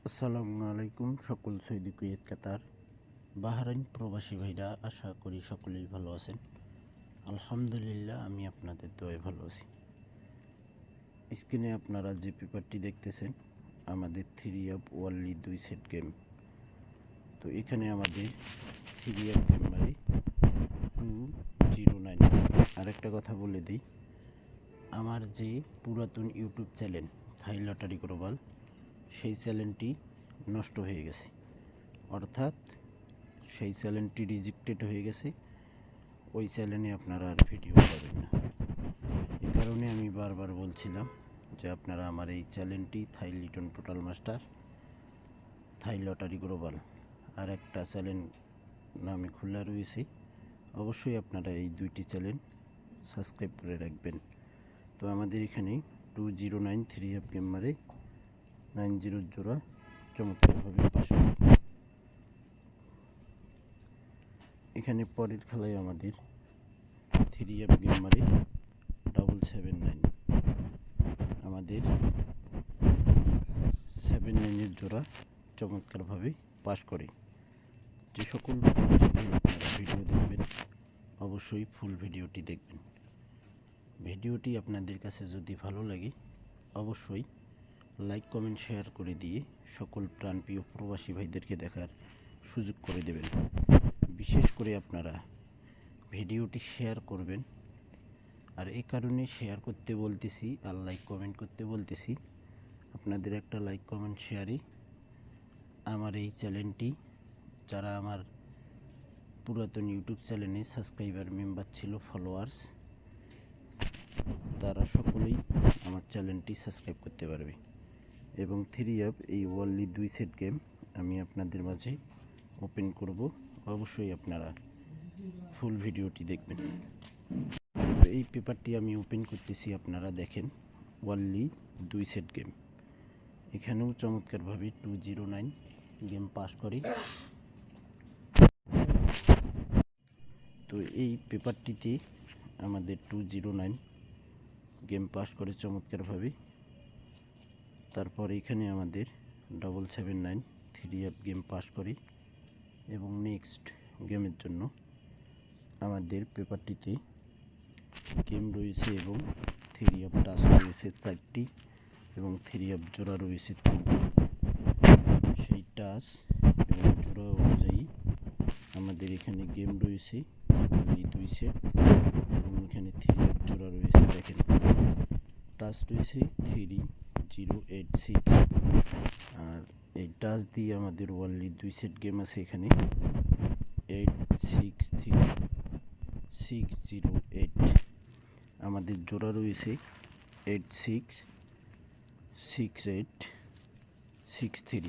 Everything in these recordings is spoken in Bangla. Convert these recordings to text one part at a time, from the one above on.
আসসালামু আলাইকুম সকল সৌদি কুয়েত কাতার বাহরাইন প্রবাসী ভাইরা, আশা করি সকলেই ভালো আছেন। আলহামদুলিল্লাহ, আমি আপনাদের দোয়ায় ভালো আছি। স্ক্রিনে আপনারা যে পেপারটি দেখতেছেন আমাদের 3 ওয়ানলি 2 সেট গেম। তো এখানে আমাদের 3 গেম মানে 209। আরেকটা কথা বলে দিই, আমার যে পুরাতন ইউটিউব চ্যানেল থাই লটারি গ্লোবাল, সেই চ্যানেলটি নষ্ট হয়ে গেছে, অর্থাৎ সেই চ্যানেলটি রিজেক্টেড হয়ে গেছে। ওই চ্যানেলে আপনারা আর ভিডিও পাবেন না। এই কারণে আমি বারবার বলছিলাম যে আপনারা আমার এই চ্যানেলটি Thai Liton total master, Thai lottery global আর একটা চ্যানেল নামে খোলা রয়েছে, অবশ্যই আপনারা এই দুইটি চ্যানেল সাবস্ক্রাইব করে রাখবেন। তো আমাদের এখানে 209 3 গেম মারে 90 জোড়া চমৎকারভাবে পাস করে। এখানে পরের খেলায় আমাদের 3 গেম মারে 779, আমাদের 79 জোড়া চমৎকারভাবে পাস করে। যে সকল আপনারা ভিডিও দেখবেন অবশ্যই ফুল ভিডিওটি দেখবেন। ভিডিওটি আপনাদের কাছে যদি ভালো লাগে অবশ্যই লাইক কমেন্ট শেয়ার করে দিয়ে সকল প্রাণপ্রিয় প্রবাসী ভাইদেরকে দেখার সুযোগ করে দেবেন। বিশেষ করে আপনারা ভিডিওটি শেয়ার করবেন। আর এই কারণে শেয়ার করতে বলতেছি আর লাইক কমেন্ট করতে বলতেছি, আপনাদের একটা লাইক কমেন্ট শেয়ারই আমার এই চ্যানেলটি, যারা আমার পুরাতন ইউটিউব চ্যানেলে সাবস্ক্রাইবার মেম্বার ছিল, ফলোয়ার্স, তারা সকলেই আমার চ্যানেলটি সাবস্ক্রাইব করতে পারবে। এবং 3 এই ওয়ানলি 2 সেট গেম আমি আপনাদের মাঝে ওপেন করব, অবশ্যই আপনারা ফুল ভিডিওটি দেখবেন। এই পেপারটি আমি ওপেন করতেছি, আপনারা দেখেন ওয়ানলি 2 সেট গেম। এখানেও চমৎকারভাবে 209 গেম পাস করে। তো এই পেপারটিতে আমাদের 209 গেম পাস করে চমৎকারভাবে। তারপর এখানে আমাদের 779 3 গেম পাস করে। এবং নেক্সট গেমের জন্য আমাদের পেপারটিতে গেম রয়েছে এবং 3 টাস রয়েছে 4টি এবং 3 জোড়া রয়েছে 3টি। সেই টাস এবং জোড়া অনুযায়ী আমাদের এখানে গেম রয়েছে 2 সেট এবং এখানে 3 জোড়া রয়েছে। দেখেন টাস রয়েছে 3086, আর এই টাচ দিয়ে আমাদের ওয়ানলি 2 সেট গেম আছে এখানে 863608। আমাদের জোড়া রয়েছে 866863।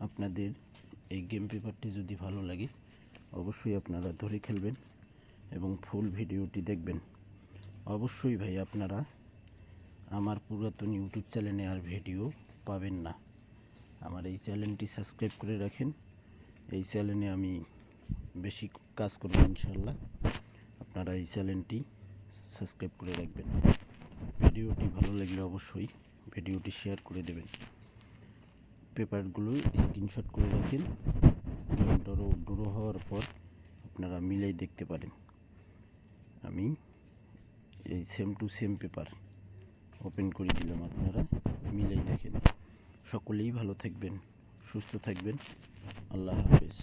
আপনাদের এই গেম পেপারটি যদি ভালো লাগে অবশ্যই আপনারা ধরে খেলবেন এবং ফুল ভিডিওটি দেখবেন। অবশ্যই ভাই, আপনারা আমার পুরাতন ইউটিউব চ্যানেলে আর ভিডিও পাবেন না। আমার এই চ্যানেলটি সাবস্ক্রাইব করে রাখেন। এই চ্যানেলে আমি বেশি কাজ করব ইনশাল্লাহ। আপনারা এই চ্যানেলটি সাবস্ক্রাইব করে রাখবেন। ভিডিওটি ভালো লাগলে অবশ্যই ভিডিওটি শেয়ার করে দেবেন। পেপারগুলো স্ক্রিনশট করে রাখেন। গেম ড্র হওয়ার পর আপনারা মিলাই দেখতে পারেন। আমি এই same to same paper open করে দিলাম, আপনারা মিলাই দেখেন। সকলেই ভালো থাকবেন, সুস্থ থাকবেন। আল্লাহ হাফেজ।